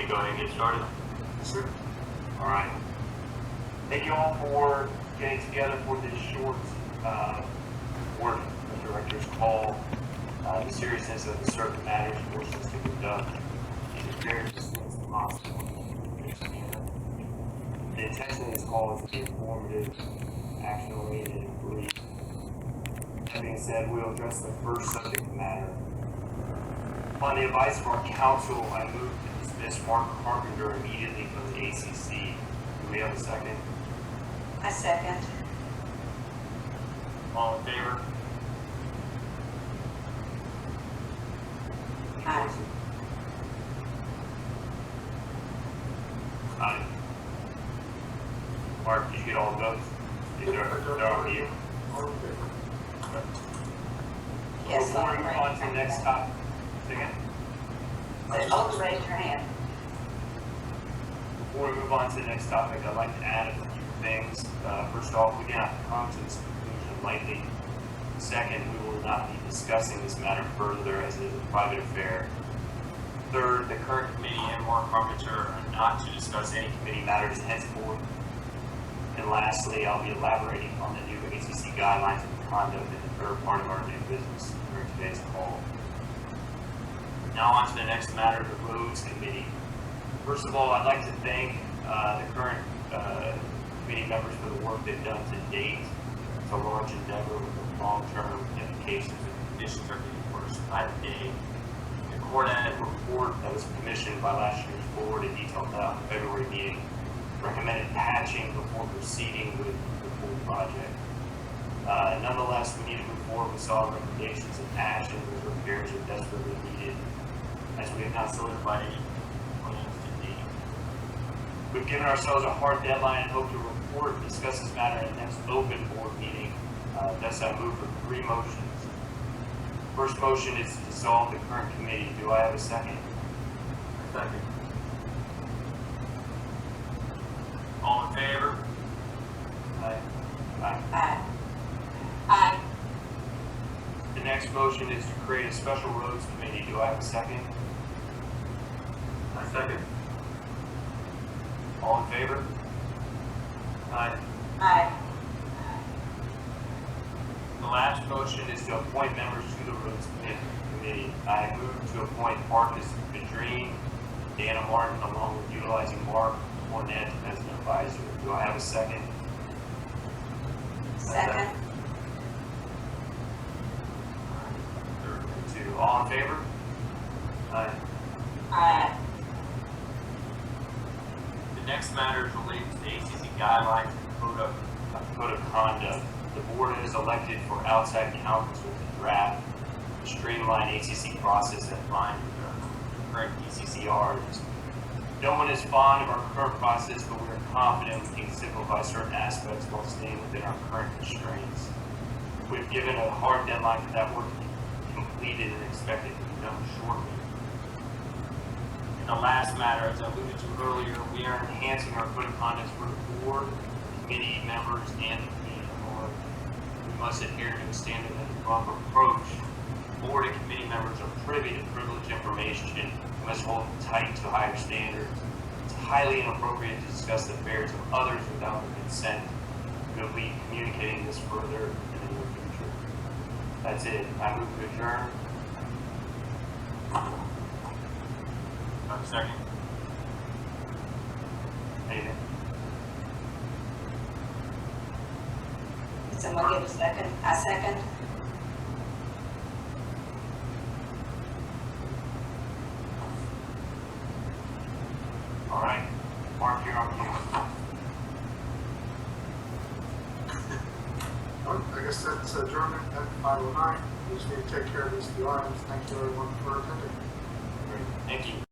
me to go ahead and get started? Yes, sir. All right. Thank you all for getting together for this short board of directors call. The seriousness of the certain matters forces us to conduct in the very distinct possible. The intention of this call is to be informative, action-oriented, and brief. That being said, we'll address the first subject matter. On the advice of our counsel, I move to dismiss Mark Carpenter immediately from the ACC. Do we have a second? I second. All in favor? Aye. Aye. Mark, did you get all the votes? They're already you. Yes, Before we move on to the next topic, again. Oh, raise your hand. Before we move on to the next topic, I'd like to add a few things. First off, we cannot come to this conclusion lightly. Second, we will not be discussing this matter further as it is a private affair. Third, the current committee and Mark Carpenter are not to discuss any committee matters henceforth. And lastly, I'll be elaborating on the new ACC guidelines of conduct in the third part of our new business during today's call. Now on to the next matter, the Roads Committee. First of all, I'd like to thank the current committee members for the work they've done to date. It's a large endeavor with long-term implications and conditions are getting worse by the day. The coordinated report that was commissioned by last year's board and detailed out in the February meeting recommended patching before proceeding with the full project. Nonetheless, we need to move forward with solid recommendations and action. Those repairs are desperately needed as we have not solidified any plans to date. We've given ourselves a hard deadline and hope to report and discuss this matter in the next open board meeting. Thus, I move for 3 motions. First motion is to dissolve the current committee. Do I have a second? Second. All in favor? Aye. Aye. Aye. Aye. The next motion is to create a special roads committee. Do I have a second? I second. All in favor? Aye. Aye. The last motion is to appoint members to the roads committee. I move to appoint Marcus Madreen, Dana Martin, along with utilizing Mark Cornett as an advisor. Do I have a second? Second. 2. All in favor? Aye. Aye. The next matter is related to the ACC guidelines and code of conduct. The board has elected for outside counsel to draft the streamlined ACC process that aligns with our current ECCRs. No one is fond of our current process, but we are confident we can simplify certain aspects while staying within our current constraints. We've given a hard deadline for that work to be completed and expected to be done shortly. In the last matter, as I alluded to earlier, we are enhancing our code of conduct for the board, committee members, and the committee at large. We must adhere to a standard and above approach. Board and committee members are privy to privileged information and must hold tight to higher standards. It's highly inappropriate to discuss the affairs of others without their consent. We will be communicating this further in the near future. That's it. I move to adjourn. Second. Anything? Did someone give a second? I second. All right. Mark, you're on mute. I guess that's adjournment at 5:09. We just need to take care of these few items. Thank you everyone for attending. Great. Thank you.